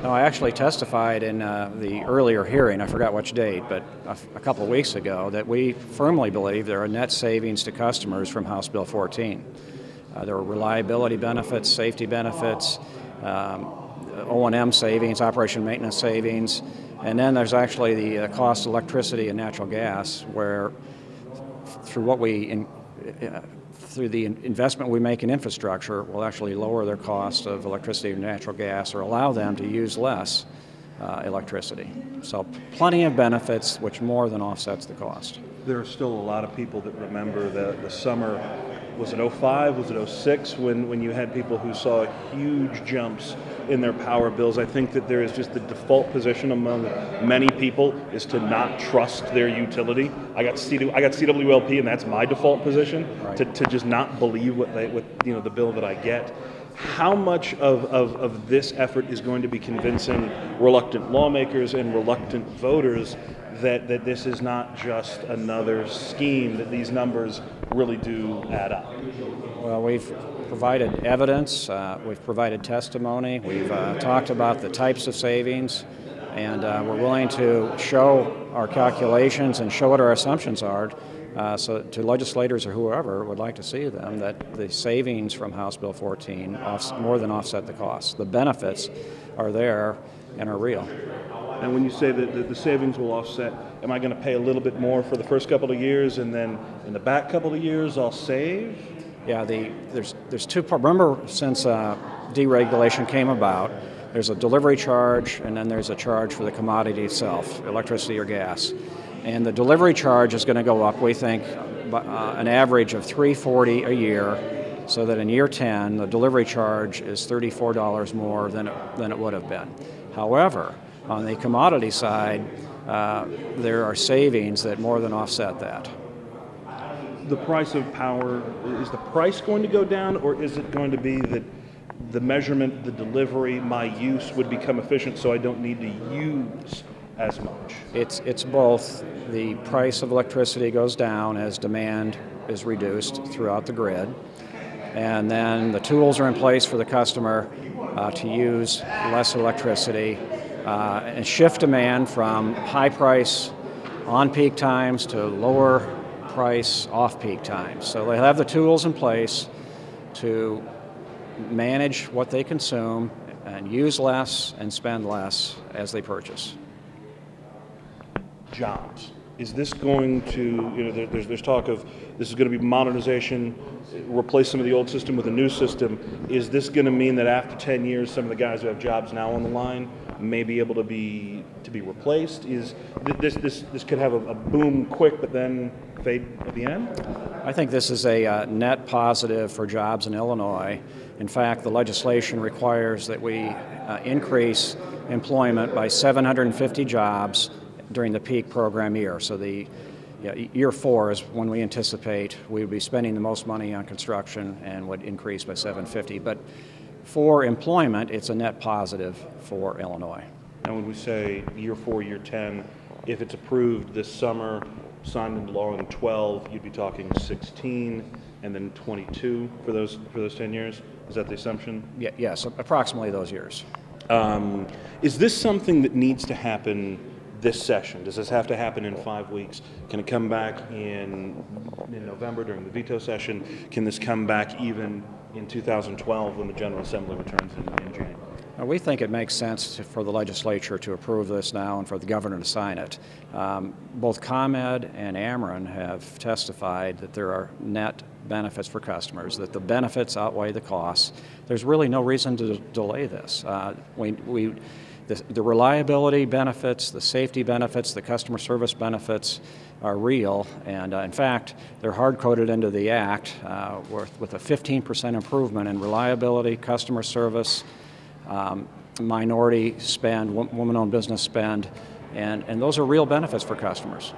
No, I actually testified in the earlier hearing, I forgot which date, but a couple of weeks ago, that we firmly believe there are net savings to customers from House Bill 14. There are reliability benefits, safety benefits, O&M savings, operation maintenance savings, and then there's actually the cost of electricity and natural gas, where through through the investment we make in infrastructure, will actually lower their cost of electricity and natural gas, or allow them to use less electricity. So plenty of benefits, which more than offsets the cost. There are still a lot of people that remember the summer, was it '05, was it '06, when you had people who saw huge jumps in their power bills. I think that there is just the default position among many people is to not trust their utility. I got CWLP, and that's my default position, right, to just not believe what the bill that I get. How much of this effort is going to be convincing reluctant lawmakers and reluctant voters that this is not just another scheme, that these numbers really do add up? Well, we've provided evidence, we've provided testimony, we've talked about the types of savings, and we're willing to show our calculations and show what our assumptions are, so to legislators or whoever would like to see them, that the savings from House Bill 14 more than offset the costs. The benefits are there and are real. And when you say that the savings will offset, am I going to pay a little bit more for the first couple of years, and then in the back couple of years I'll save? Yeah, there's two parts. Remember, since deregulation came about, there's a delivery charge, and then there's a charge for the commodity itself, electricity or gas. And the delivery charge is going to go up, we think, an average of $340 a year, so that in year 10, the delivery charge is $34 more than it would have been. However, on the commodity side, there are savings that more than offset that. The price of power, is the price going to go down, or is it going to be that the measurement, the delivery, my use would become efficient so I don't need to use as much? It's both. The price of electricity goes down as demand is reduced throughout the grid, and then the tools are in place for the customer to use less electricity and shift demand from high price on-peak times to lower price off-peak times. So they have the tools in place to manage what they consume and use less and spend less as they purchase. Jobs. Is this going to, there's talk of this is going to be modernization, replace some of the old system with a new system. Is this going to mean that after 10 years, some of the guys who have jobs now on the line may be able to be replaced? Is this could have a boom quick, but then fade at the end? I think this is a net positive for jobs in Illinois. In fact, the legislation requires that we increase employment by 750 jobs during the peak program year. So year 4 is when we anticipate we would be spending the most money on construction and would increase by 750. But for employment, it's a net positive for Illinois. And when we say year 4, year 10, if it's approved this summer, signed into law in 12, you'd be talking 16 and then 22 for those 10 years? Is that the assumption? Yeah, yes, approximately those years. Is this something that needs to happen this session? Does this have to happen in 5 weeks? Can it come back in November during the veto session? Can this come back even in 2012 when the General Assembly returns in January? We think it makes sense for the legislature to approve this now and for the governor to sign it. Both ComEd and Ameren have testified that there are net benefits for customers, that the benefits outweigh the costs. There's really no reason to delay this. The reliability benefits, the safety benefits, the customer service benefits are real, and in fact, they're hard-coded into the Act with a 15% improvement in reliability, customer service, minority spend, woman-owned business spend, and those are real benefits for customers.